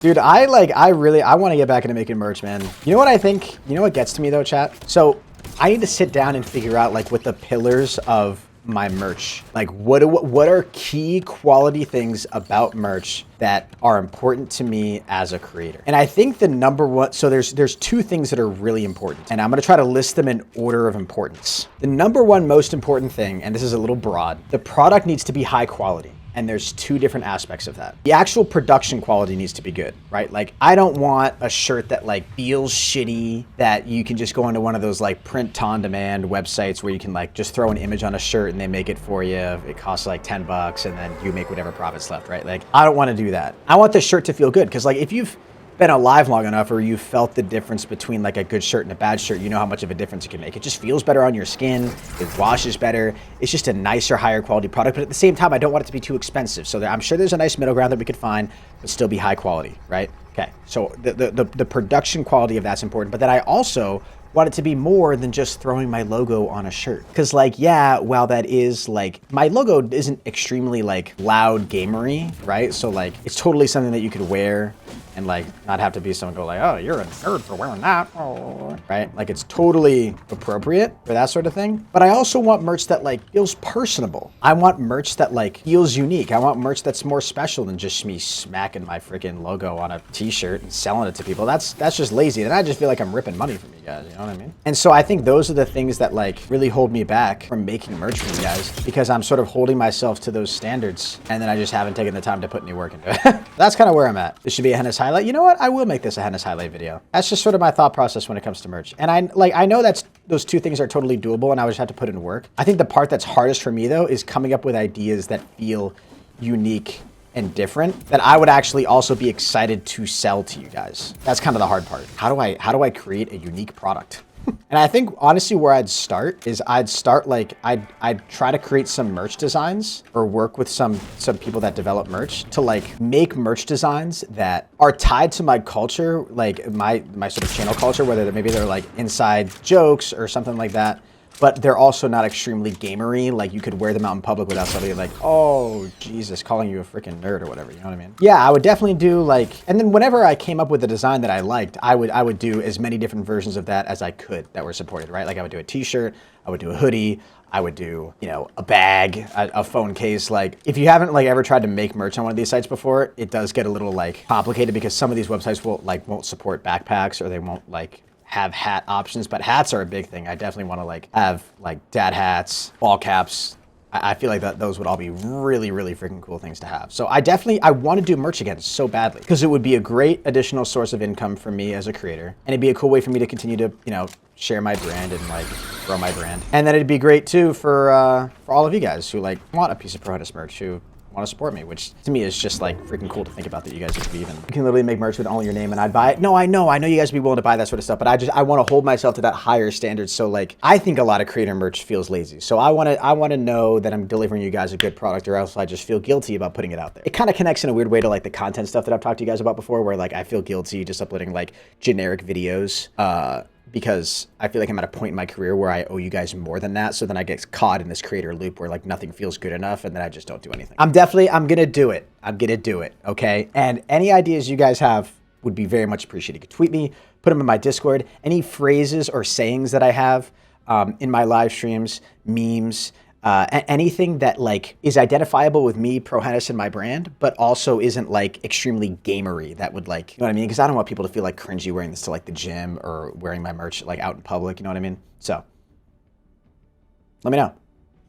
Dude, I want to get back into making merch, man. You know what I think? You know what gets to me though, chat? So I need to sit down and figure out like what the pillars of my merch, like what are key quality things about merch that are important to me as a creator. And I think the number one, so there's two things that are really important, and I'm gonna try to list them in order of importance. The number one most important thing, and this is a little broad, the product needs to be high quality. And there's two different aspects of that. The actual production quality needs to be good, right? Like I don't want a shirt that like feels shitty, that you can just go into one of those like print on demand websites where you can like just throw an image on a shirt and they make it for you. It costs like 10 bucks and then you make whatever profits left, right? Like I don't want to do that. I want the shirt to feel good, because like if you've been alive long enough or you felt the difference between like a good shirt and a bad shirt, you know how much of a difference it can make. It just feels better on your skin. It washes better. It's just a nicer, higher quality product. But at the same time, I don't want it to be too expensive. So I'm sure there's a nice middle ground that we could find, but still be high quality, right? Okay. So the production quality of that's important. But then I also want it to be more than just throwing my logo on a shirt. Because like, yeah, while that is like, my logo isn't extremely like loud gamery, right? So like, it's totally something that you could wear and like not have to be someone go like, oh, you're a nerd for wearing that, oh, right? Like it's totally appropriate for that sort of thing. But I also want merch that like feels personable. I want merch that like feels unique. I want merch that's more special than just me smacking my freaking logo on a t-shirt and selling it to people. That's just lazy. And I just feel like I'm ripping money from you guys, you know what I mean? And so I think those are the things that like really hold me back from making merch for you guys, because I'm sort of holding myself to those standards and then I just haven't taken the time to put any work into it. That's kind of where I'm at. This should be a Henis highlight. You know what? I will make this a Henis highlight video. That's just sort of my thought process when it comes to merch. And I know that's those two things are totally doable and I would just have to put in work. I think the part that's hardest for me though is coming up with ideas that feel unique and different that I would actually also be excited to sell to you guys. That's kind of the hard part. How do I create a unique product? And I think honestly where I'd start is I'd try to create some merch designs or work with some people that develop merch to like make merch designs that are tied to my culture, like my sort of channel culture, whether maybe they're like inside jokes or something like that. But they're also not extremely gamery. Like you could wear them out in public without somebody like, oh, Jesus, calling you a freaking nerd or whatever, you know what I mean? Yeah, I would definitely do like, and then whenever I came up with a design that I liked, I would do as many different versions of that as I could that were supported, right? Like I would do a t-shirt, I would do a hoodie, I would do, you know, a bag, a phone case. Like if you haven't like ever tried to make merch on one of these sites before, it does get a little like complicated because some of these websites won't support backpacks or they won't like have hat options, but hats are a big thing. I definitely want to like have like dad hats, ball caps. I feel like those would all be really, really freaking cool things to have. So I want to do merch again so badly because it would be a great additional source of income for me as a creator. And it'd be a cool way for me to continue to, you know, share my brand and like grow my brand. And then it'd be great too for all of you guys who like want a piece of Pro Henis merch, who want to support me, which to me is just like freaking cool to think about that you guys would be even. You can literally make merch with only your name and I'd buy it. No, I know you guys would be willing to buy that sort of stuff, but I want to hold myself to that higher standard. So like, I think a lot of creator merch feels lazy. So I want to know that I'm delivering you guys a good product or else I just feel guilty about putting it out there. It kind of connects in a weird way to like the content stuff that I've talked to you guys about before, where like I feel guilty just uploading like generic videos, because I feel like I'm at a point in my career where I owe you guys more than that. So then I get caught in this creator loop where like nothing feels good enough and then I just don't do anything. I'm gonna do it. I'm gonna do it, okay? And any ideas you guys have would be very much appreciated. You could tweet me, put them in my Discord. Any phrases or sayings that I have in my live streams, memes, anything that like is identifiable with me, Pro Henis, and my brand, but also isn't like extremely gamery, that would like, you know what I mean? Because I don't want people to feel like cringy wearing this to like the gym or wearing my merch like out in public, you know what I mean? So let me know.